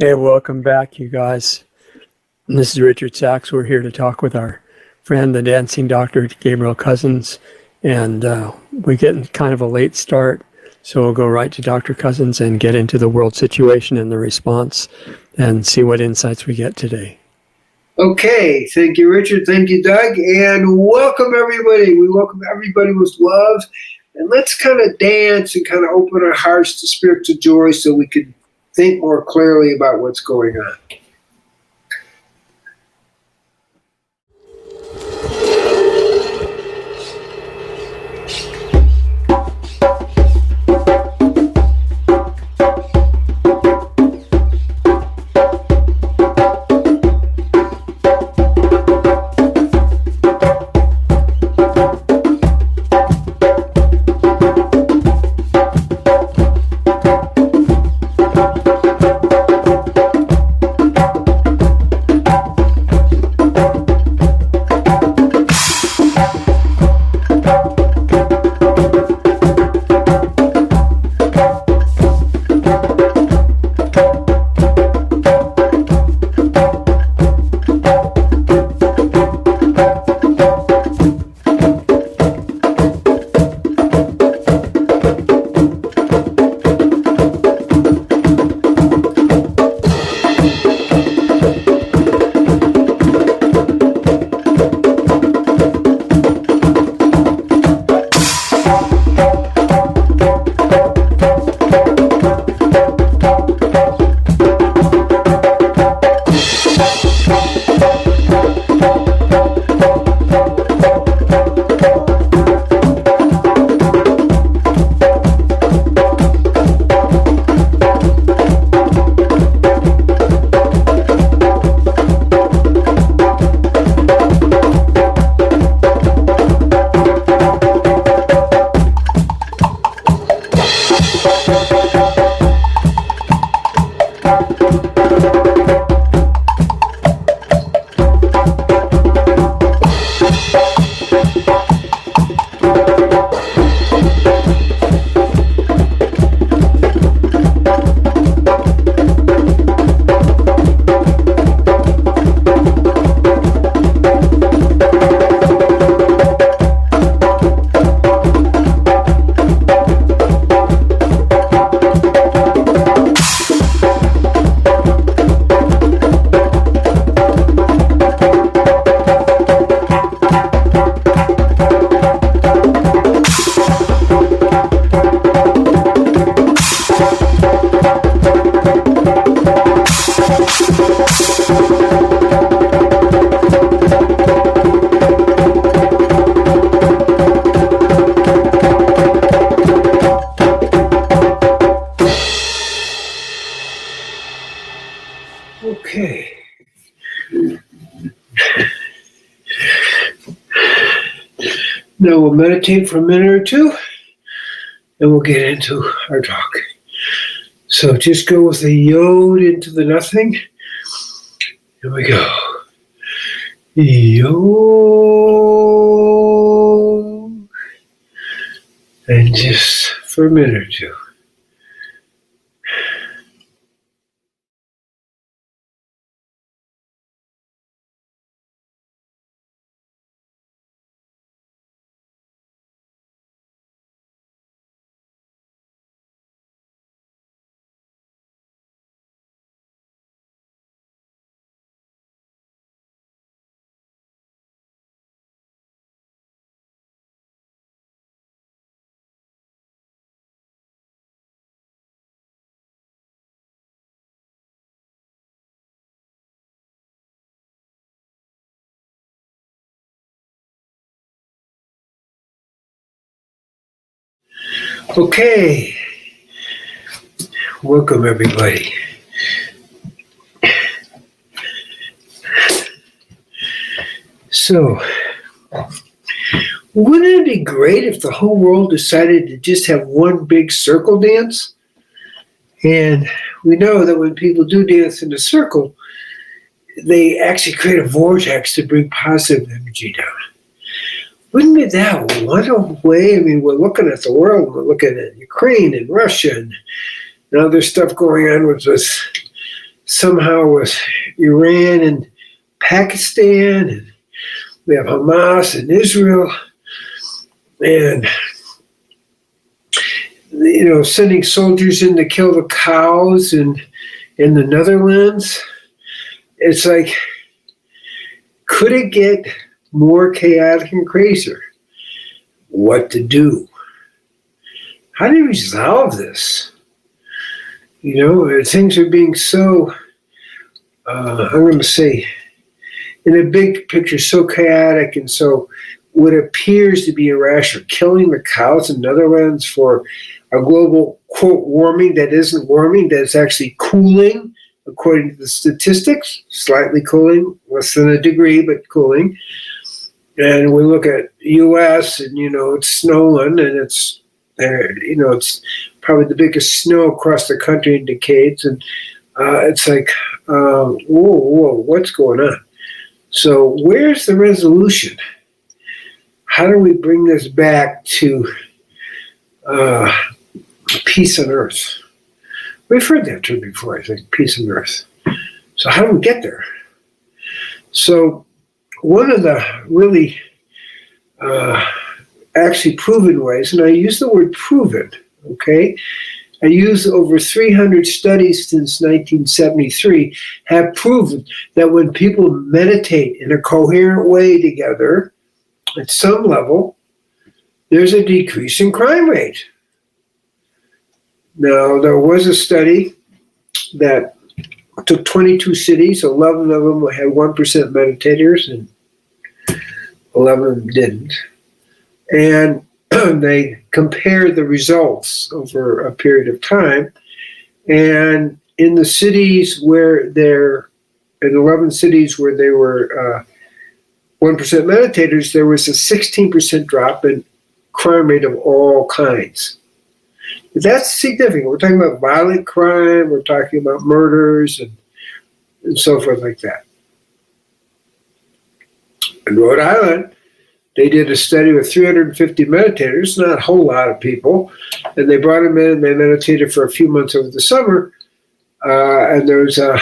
Hey, welcome back, you guys. This is Richard Sachs. We're here to talk with our friend, the dancing doctor, Gabriel Cousens. And we're getting kind of a late start, so we'll go right to Dr. Cousens and get into the world situation and the response and see what insights we get today. Okay, thank you, Richard. Thank you, Doug. And welcome, everybody. We welcome everybody with love. And let's kind of dance and kind of open our hearts to spiritual joy so we can think more clearly about what's going on. Okay. Now we'll meditate for a minute or two, and we'll get into our talk. So just go with the yod into the nothing. Here we go. Yod. And just for a minute or two. Okay. Welcome, everybody. So, wouldn't it be great if the whole world decided to just have one big circle dance? And we know that when people do dance in a circle, they actually create a vortex to bring positive energy down. Wouldn't be that one way? I mean, we're looking at the world, we're looking at Ukraine and Russia and other stuff going on with this somehow with Iran and Pakistan, and we have Hamas and Israel, and sending soldiers in to kill the cows in the Netherlands. It's like, could it get more chaotic and crazier? What to do? How do you resolve this? Things are being so, I'm going to say, in a big picture, so chaotic and so what appears to be irrational. Killing the cows in the Netherlands for a global, quote, warming that isn't warming, that's actually cooling, according to the statistics, slightly cooling, less than a degree, but cooling. And we look at U.S. and, it's snowing and it's probably the biggest snow across the country in decades. And it's like, whoa, what's going on? So where's the resolution? How do we bring this back to peace on earth? We've heard that term before, I think, peace on earth. So how do we get there? So one of the really actually proven ways, and I use the word proven, okay? I use over 300 studies since 1973 have proven that when people meditate in a coherent way together, at some level, there's a decrease in crime rate. Now, there was a study that took 22 cities, 11 of them had 1% meditators, and 11 of them didn't. And they compared the results over a period of time. And in the cities where in 11 cities where there were 1% meditators, there was a 16% drop in crime rate of all kinds. That's significant. We're talking about violent crime, we're talking about murders and so forth like that. In Rhode Island, they did a study with 350 meditators, not a whole lot of people, and they brought them in and they meditated for a few months over the summer, and there was a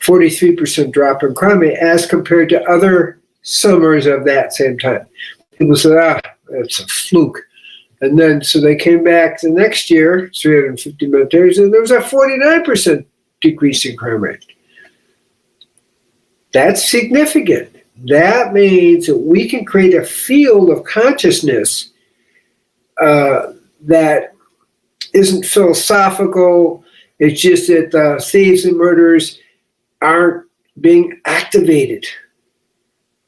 43% drop in crime rate as compared to other summers of that same time. People said, that's a fluke. And then, so they came back the next year, 350 meditators, and there was a 49% decrease in crime rate. That's significant. That means that we can create a field of consciousness that isn't philosophical. It's just that the thieves and murderers aren't being activated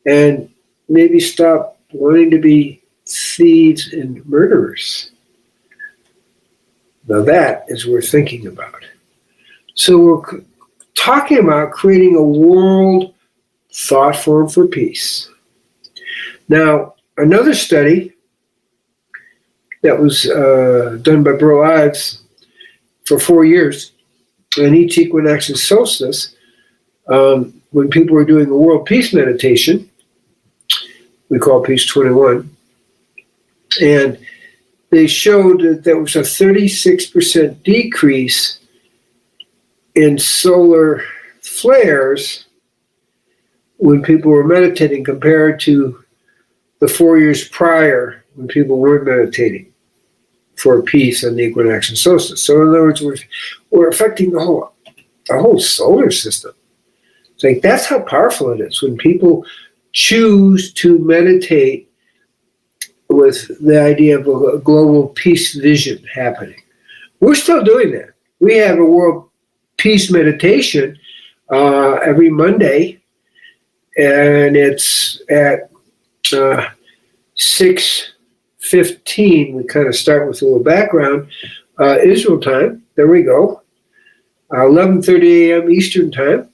and maybe stop wanting to be thieves and murderers. Now that is worth thinking about. So we're talking about creating a world thought form for peace. Now, another study that was done by Burl Ives for 4 years, and each equinox and solstice, when people were doing a world peace meditation, we call Peace 21, and they showed that there was a 36% decrease in solar flares when people were meditating compared to the 4 years prior when people weren't meditating for peace on the equinox and solstice. So in other words, we're affecting the whole solar system. It's like, that's how powerful it is when people choose to meditate with the idea of a global peace vision happening. We're still doing that. We have a world peace meditation every Monday, and it's at 6:15. We kind of start with a little background. Israel time, there we go, 11:30 a.m. Eastern time.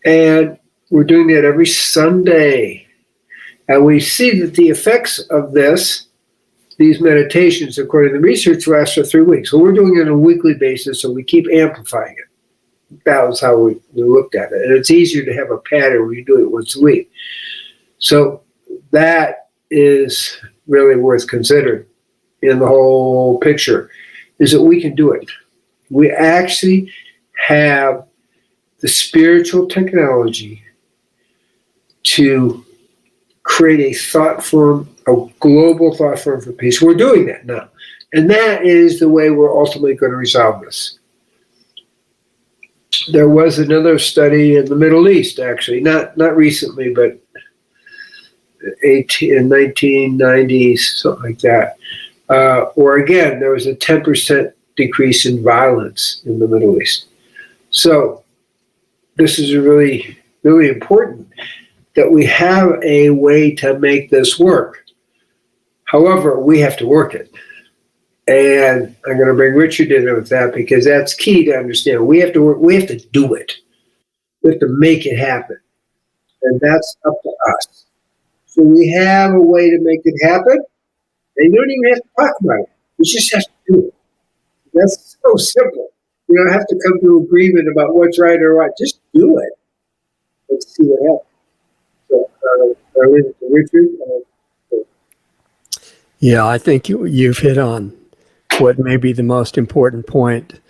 And we're doing that every Sunday. And we see that the effects of these meditations, according to the research, last for 3 weeks. So we're doing it on a weekly basis, so we keep amplifying it. That was how we looked at it. And it's easier to have a pattern when you do it once a week. So that is really worth considering in the whole picture, is that we can do it. We actually have the spiritual technology to create a thought form, a global thought form for peace. We're doing that now. And that is the way we're ultimately going to resolve this. There was another study in the Middle East, actually, not recently, but in 1990s, something like that, where again, there was a 10% decrease in violence in the Middle East. So this is really, really important that we have a way to make this work. However, we have to work it. And I'm going to bring Richard in with that because that's key to understand. We have to work, we have to do it. We have to make it happen. And that's up to us. So we have a way to make it happen. And you don't even have to talk about it. You just have to do it. That's so simple. You don't have to come to agreement about what's right or right. Just do it. Let's see what happens. So, I'll leave it to Richard. Yeah, I think you've hit on what may be the most important point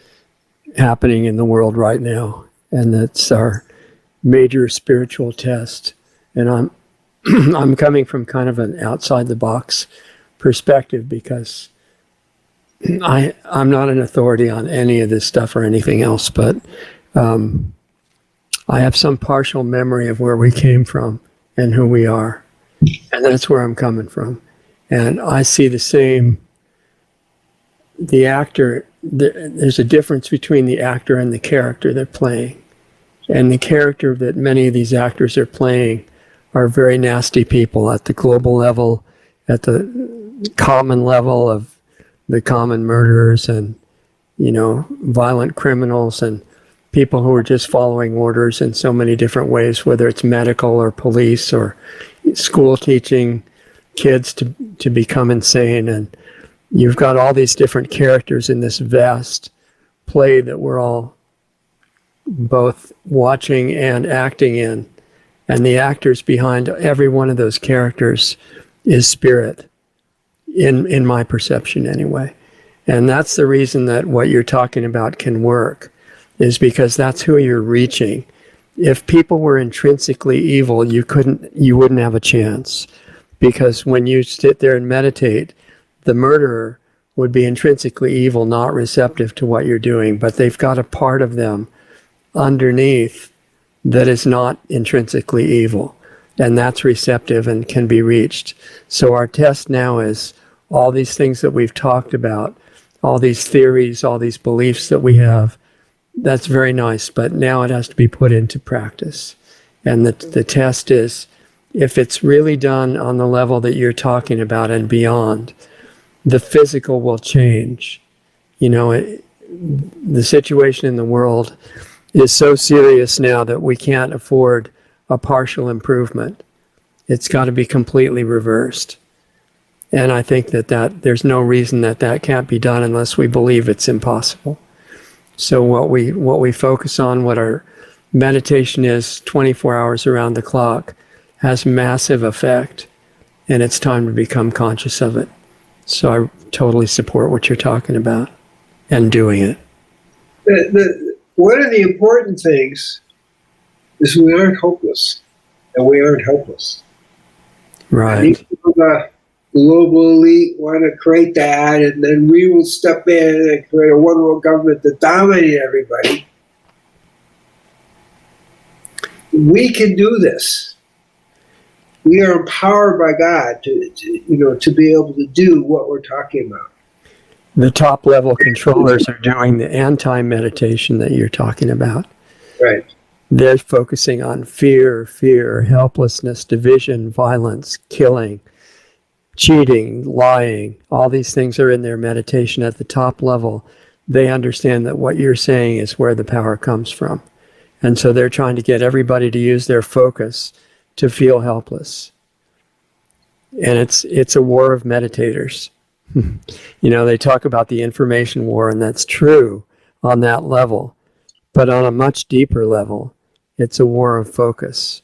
happening in the world right now, and that's our major spiritual test. And I'm coming from kind of an outside the box perspective because I'm not an authority on any of this stuff or anything else, but I have some partial memory of where we came from and who we are, and that's where I'm coming from. And I see the same. The actor, there's a difference between the actor and the character they're playing. And the character that many of these actors are playing are very nasty people at the global level, at the common level of the common murderers and, violent criminals and people who are just following orders in so many different ways, whether it's medical or police or school teaching kids to become insane. And you've got all these different characters in this vast play that we're all both watching and acting in. And the actors behind every one of those characters is spirit, in my perception anyway. And that's the reason that what you're talking about can work, is because that's who you're reaching. If people were intrinsically evil, you wouldn't have a chance. Because when you sit there and meditate, the murderer would be intrinsically evil, not receptive to what you're doing, but they've got a part of them underneath that is not intrinsically evil, and that's receptive and can be reached. So our test now is all these things that we've talked about, all these theories, all these beliefs that we have. That's very nice, but now it has to be put into practice. And the test is, if it's really done on the level that you're talking about and beyond, the physical will change. The situation in the world is so serious now that we can't afford a partial improvement. It's got to be completely reversed. And I think that there's no reason that can't be done unless we believe it's impossible. So what we focus on, what our meditation is 24 hours around the clock, has massive effect, and it's time to become conscious of it. So I totally support what you're talking about and doing it. One of the important things is we aren't hopeless, and we aren't helpless. Right. These people, the global elite want to create that, and then we will step in and create a one world government that dominates everybody. We can do this. We are empowered by God to be able to do what we're talking about. The top level controllers are doing the anti-meditation that you're talking about. Right. They're focusing on fear, helplessness, division, violence, killing, cheating, lying. All these things are in their meditation at the top level. They understand that what you're saying is where the power comes from. And so they're trying to get everybody to use their focus to feel helpless. And it's a war of meditators. They talk about the information war, and that's true on that level. But on a much deeper level, it's a war of focus.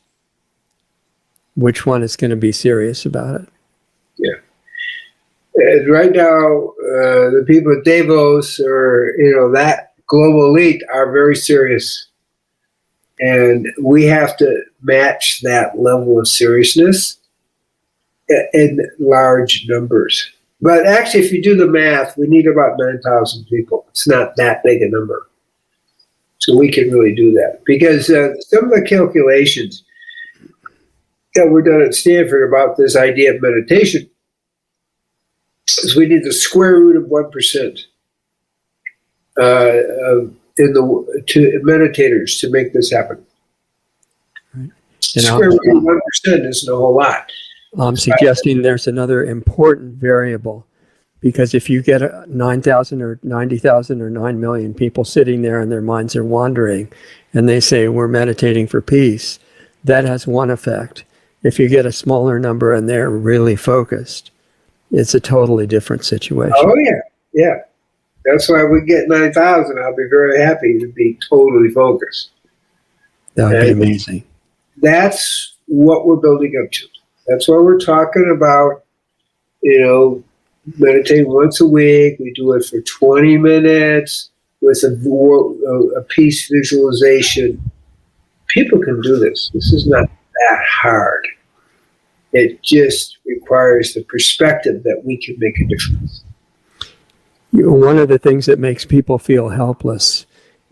Which one is going to be serious about it? Yeah. And right now, the people at Davos are, that global elite are very serious. And we have to match that level of seriousness in large numbers. But actually, if you do the math, we need about 9,000 people. It's not that big a number. So we can really do that. Because some of the calculations that were done at Stanford about this idea of meditation is we need the square root of 1% to meditators to make this happen. Right. Square root of 1% isn't a whole lot. I'm suggesting there's another important variable, because if you get 9,000 or 90,000 or 9 million people sitting there and their minds are wandering and they say we're meditating for peace, that has one effect. If you get a smaller number and they're really focused, it's a totally different situation. Oh, yeah. Yeah. That's why we get 9,000. I'll be very happy to be totally focused. That would be amazing. That's what we're building up to. That's why we're talking about, meditating once a week. We do it for 20 minutes with a peace visualization. People can do this. This is not that hard. It just requires the perspective that we can make a difference. One of the things that makes people feel helpless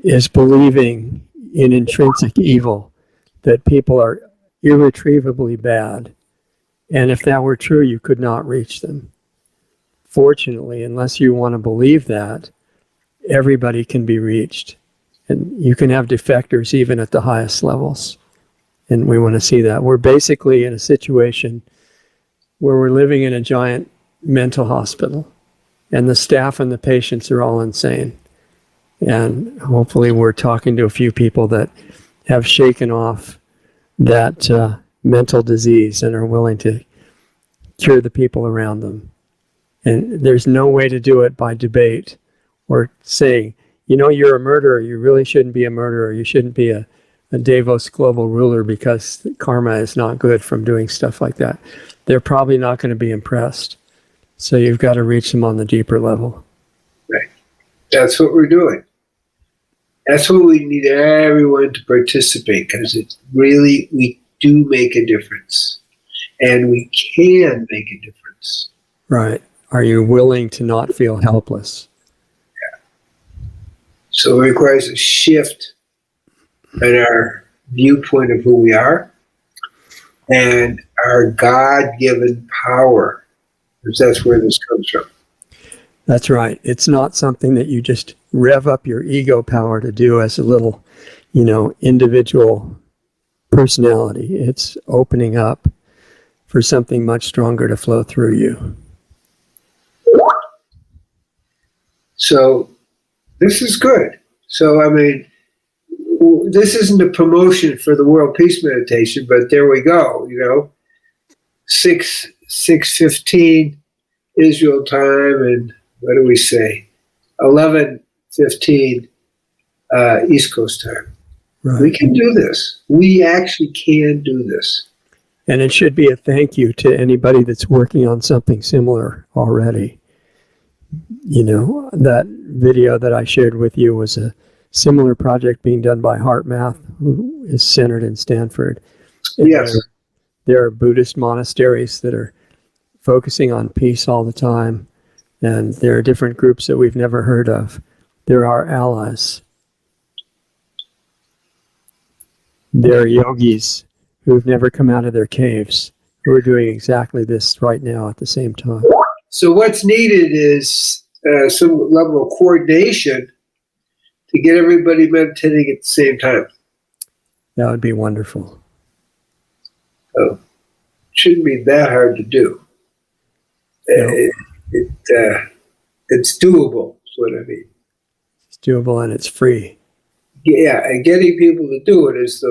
is believing in intrinsic evil, that people are irretrievably bad. And if that were true, you could not reach them. Fortunately, unless you want to believe that, everybody can be reached. And you can have defectors even at the highest levels. And we want to see that. We're basically in a situation where we're living in a giant mental hospital, and the staff and the patients are all insane. And hopefully we're talking to a few people that have shaken off that mental disease and are willing to cure the people around them. And there's no way to do it by debate or saying, you're a murderer, you really shouldn't be a murderer, you shouldn't be a Davos global ruler because karma is not good from doing stuff like that. They're probably not going to be impressed. So you've got to reach them on the deeper level. Right. That's what we're doing. That's what we need everyone to participate, because we do make a difference. And we can make a difference. Right. Are you willing to not feel helpless? Yeah. So it requires a shift in our viewpoint of who we are and our God-given power, because that's where this comes from. That's right. It's not something that you just rev up your ego power to do as a little, individual personality. It's opening up for something much stronger to flow through you. So this is good. So, this isn't a promotion for the World Peace Meditation, but there we go, 6:15 Israel time, and what do we say? 11:15 East Coast time. Right. We can do this. We actually can do this. And it should be a thank you to anybody that's working on something similar already. That video that I shared with you was a similar project being done by Heart Math, who is centered in Stanford. And yes. There are Buddhist monasteries that are focusing on peace all the time. And there are different groups that we've never heard of. There are allies. There are yogis who've never come out of their caves, who are doing exactly this right now at the same time. So what's needed is some level of coordination to get everybody meditating at the same time. That would be wonderful. So it shouldn't be that hard to do. No. It's doable, is what I mean. It's doable and it's free. Yeah, and getting people to do it is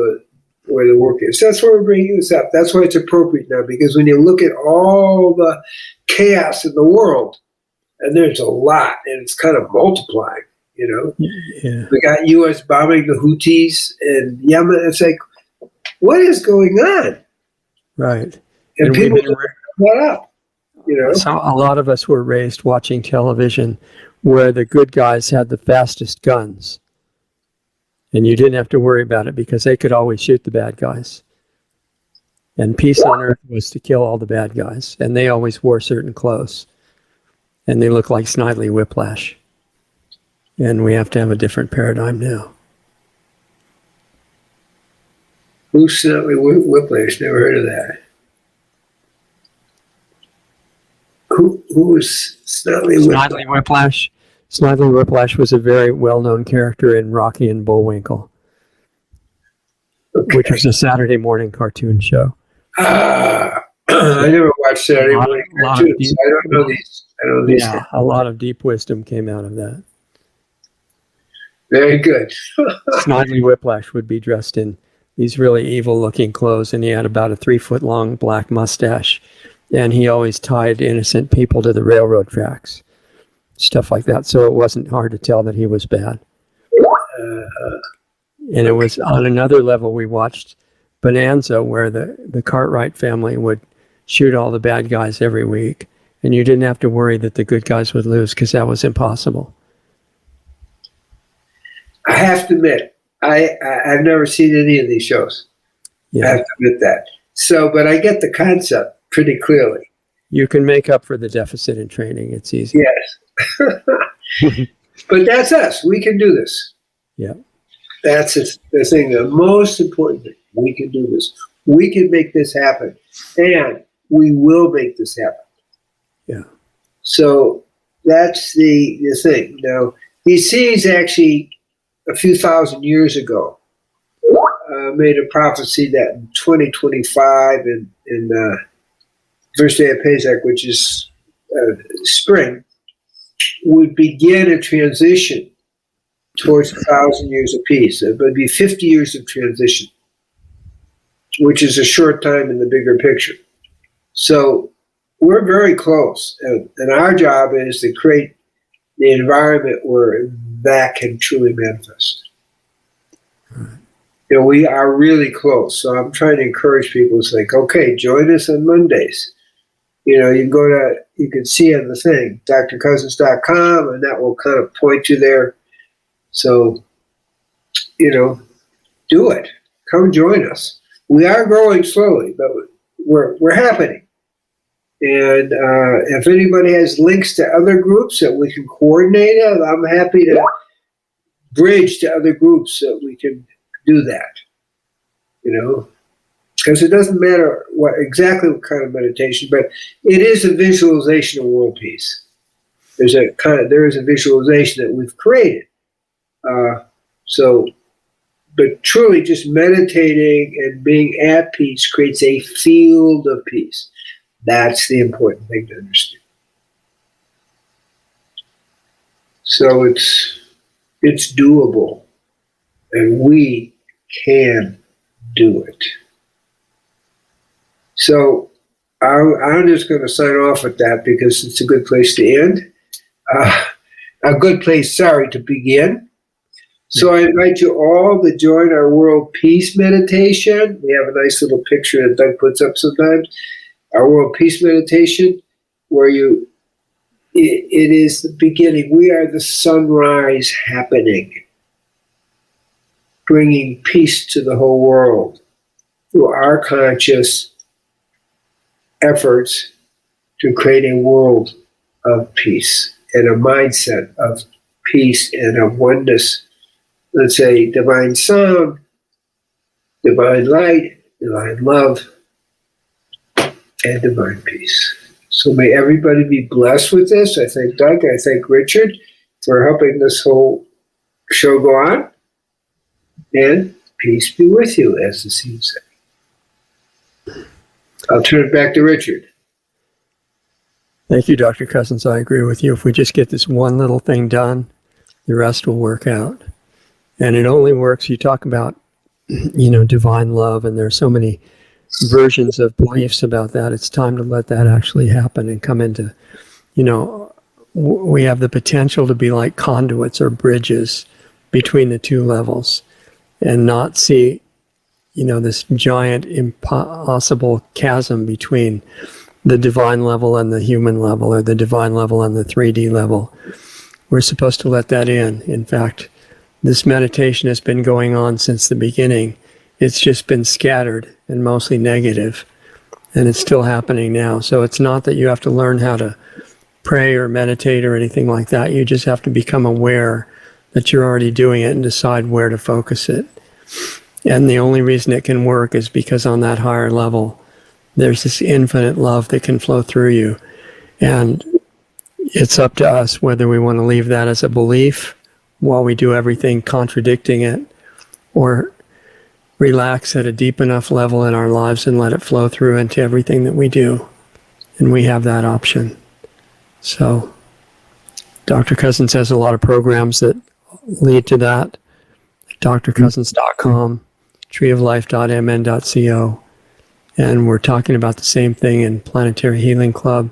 where the work is. That's why we're bringing this up. That's why it's appropriate now, because when you look at all the chaos in the world, and there's a lot, and it's kind of multiplying, Yeah. We got U.S. bombing the Houthis in Yemen. It's like, what is going on? Right. And people don't know what up. you know. So a lot of us were raised watching television where the good guys had the fastest guns. And you didn't have to worry about it because they could always shoot the bad guys. And peace on earth was to kill all the bad guys. And they always wore certain clothes. And they looked like Snidely Whiplash. And we have to have a different paradigm now. Who's Snidely Whiplash? Never heard of that. Who was Snidely Whiplash? Snidely Whiplash? Snidely Whiplash was a very well-known character in Rocky and Bullwinkle, which was a Saturday morning cartoon show. I never watched Saturday morning cartoons. I don't know these. Yeah, a lot of deep wisdom came out of that. Very good. Snidely Whiplash would be dressed in these really evil-looking clothes, and he had about a 3-foot-long black mustache, and he always tied innocent people to the railroad tracks, stuff like that. So it wasn't hard to tell that he was bad. And it was on another level. We watched Bonanza, where the Cartwright family would shoot all the bad guys every week, and you didn't have to worry that the good guys would lose because that was impossible. I have to admit, I've never seen any of these shows. Yeah. I have to admit that. So, but I get the concept pretty clearly. You can make up for the deficit in training. It's easy. Yes. But that's us. We can do this. Yeah. That's the thing. The most important thing. We can do this. We can make this happen. And we will make this happen. Yeah. So that's the thing. Now, these seeds actually, a few thousand years ago, made a prophecy that in 2025, in first day of Pesach, which is spring, would begin a transition towards 1,000 years of peace. It would be 50 years of transition, which is a short time in the bigger picture. So we're very close, and our job is to create the environment where that can truly manifest. You know, we are really close. So I'm trying to encourage people. It's like, okay, join us on Mondays. You know, you can see on the thing, drcousens.com, and that will kind of point you there. So, you know, do it. Come join us. We are growing slowly, but we're happening. And if anybody has links to other groups that we can coordinate, I'm happy to bridge to other groups so we can do that. You know, because it doesn't matter exactly what kind of meditation, but it is a visualization of world peace. There is a visualization that we've created. But truly, just meditating and being at peace creates a field of peace. That's the important thing to understand. So it's doable, and we can do it. So I'm just going to sign off with that because it's a good place to end. A good place, to begin. So I invite you all to join our World Peace Meditation. We have a nice little picture that Doug puts up sometimes. Our World Peace Meditation, where it is the beginning. We are the sunrise happening, bringing peace to the whole world through our conscious efforts to create a world of peace and a mindset of peace and of oneness. Let's say divine sound, divine light, divine love, and divine peace. So may everybody be blessed with this. I thank Doug, I thank Richard for helping this whole show go on. And peace be with you, as the seed said. I'll turn it back to Richard. Thank you, Dr. Cousens. I agree with you. If we just get this one little thing done, the rest will work out. And it only works, you talk about, divine love, and there's so many versions of beliefs about that. It's time to let that actually happen and come into, we have the potential to be like conduits or bridges between the two levels and not see, this giant impossible chasm between the divine level and the human level, or the divine level and the 3D level. We're supposed to let that in. In fact, this meditation has been going on since the beginning. It's just been scattered and mostly negative, and it's still happening now. So it's not that you have to learn how to pray or meditate or anything like that. You just have to become aware that you're already doing it and decide where to focus it. And the only reason it can work is because on that higher level, there's this infinite love that can flow through you. And it's up to us whether we want to leave that as a belief while we do everything contradicting it, or relax at a deep enough level in our lives and let it flow through into everything that we do. And we have that option. So Dr. Cousens has a lot of programs that lead to that. drcousens.com, treeoflife.mn.co. And we're talking about the same thing in Planetary Healing Club.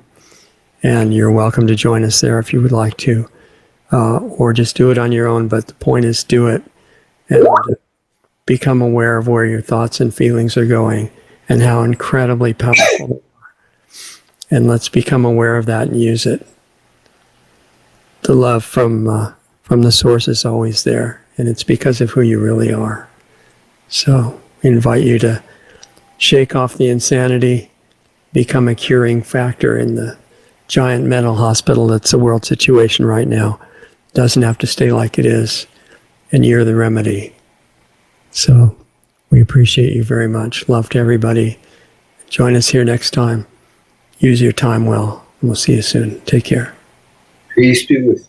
And you're welcome to join us there if you would like to, or just do it on your own. But the point is, do it and become aware of where your thoughts and feelings are going and how incredibly powerful they are. And let's become aware of that and use it. The love from the source is always there, and it's because of who you really are. So we invite you to shake off the insanity, become a curing factor in the giant mental hospital that's the world situation right now. Doesn't have to stay like it is, and you're the remedy. So we appreciate you very much. Love to everybody. Join us here next time. Use your time well, and we'll see you soon. Take care. Peace be with you.